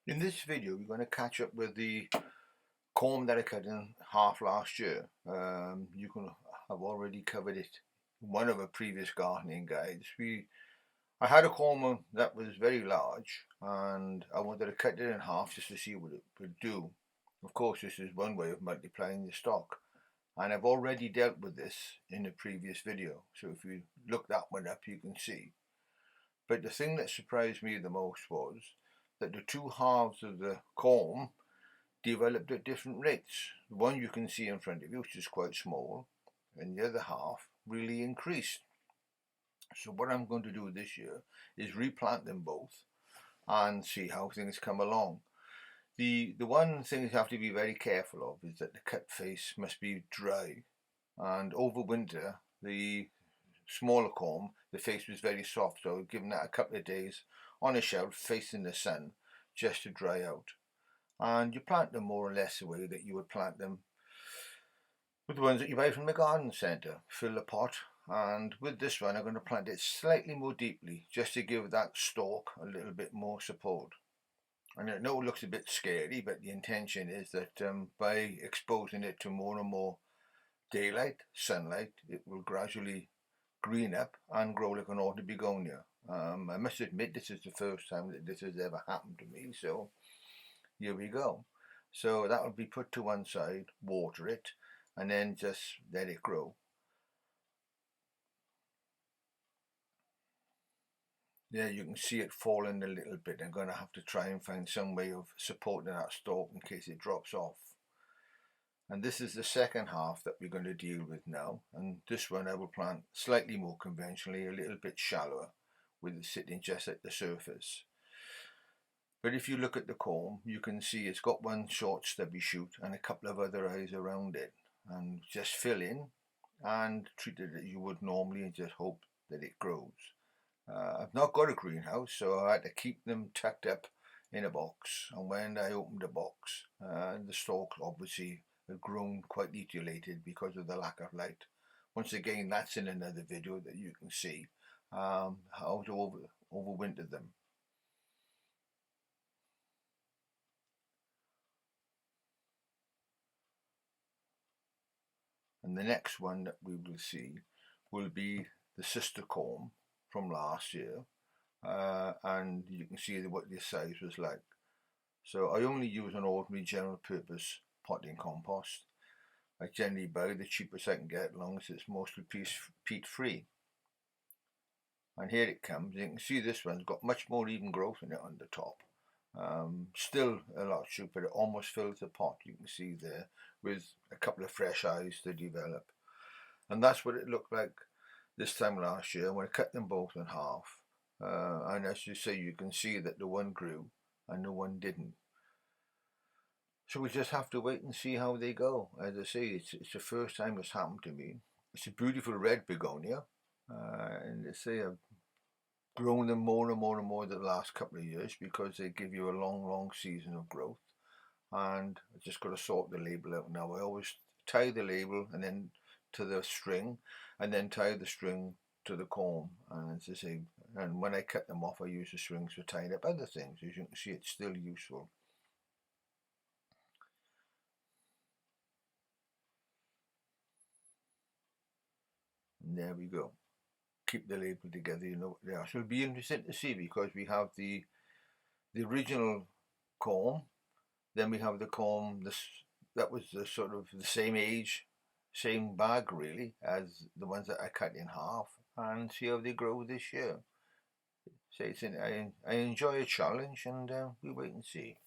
In this video we're going to catch up with the corm that I cut in half last year. You can have already covered it in one of our previous gardening guides. I had a corm that was very large and I wanted to cut it in half just to see what it would do. Of course, this is one way of multiplying the stock, and I've already dealt with this in a previous video, so if you look that one up you can see. But the thing that surprised me the most was that the two halves of the corm developed at different rates. The one you can see in front of you, which is quite small, and the other half really increased. So what I'm going to do this year is replant them both and see how things come along. The one thing you have to be very careful of is that the cut face must be dry, and over winter the smaller corm, the face was very soft, so I've given that a couple of days on a shelf facing the sun just to dry out. And you plant them more or less the way that you would plant them with the ones that you buy from the garden centre. Fill the pot, and with this one I'm going to plant it slightly more deeply just to give that stalk a little bit more support. And I know it looks a bit scary, but the intention is that by exposing it to more and more daylight, sunlight, it will gradually green up and grow like an ordinary begonia. I must admit this is the first time that this has ever happened to me, so here we go. So that will be put to one side, water it, and then just let it grow. There you can see it falling a little bit. I'm going to have to try and find some way of supporting that stalk in case it drops off. And this is the second half that we're going to deal with now, and this one I will plant slightly more conventionally, a little bit shallower, with it sitting just at the surface. But if you look at the corm, you can see it's got one short stubby shoot and a couple of other eyes around it, and just fill in and treat it as you would normally and just hope that it grows. I've not got a greenhouse, so I had to keep them tucked up in a box, and when I opened the box, the stalk obviously had grown quite etiolated because of the lack of light. Once again, that's in another video that you can see how to overwinter them. And the next one that we will see will be the sister corm from last year, and you can see what this size was like. So I only use an ordinary general purpose potting compost. I generally buy the cheapest I can get, as long as it's mostly peat free. And here it comes. You can see this one's got much more even growth in it on the top. Still a lot of shoot, but it almost fills the pot, you can see there, with a couple of fresh eyes to develop. And that's what it looked like this time last year when I cut them both in half. And as you say, you can see that the one grew and the one didn't. So we just have to wait and see how they go. As I say, it's the first time it's happened to me. It's a beautiful red begonia, and I say I've grown them more and more and more the last couple of years because they give you a long season of growth. And I just got to sort the label out now. I always tie the label and then to the string, and then tie the string to the corm. And as I say, and when I cut them off, I use the strings for tying up other things. As you can see, it's still useful. And there we go. Keep the label together, you know what they are. So it'll be interesting to see, because we have the original corm, then we have the corm that was the sort of the same age, same bag really, as the ones that I cut in half, and see how they grow this year. So I enjoy a challenge, and we wait and see.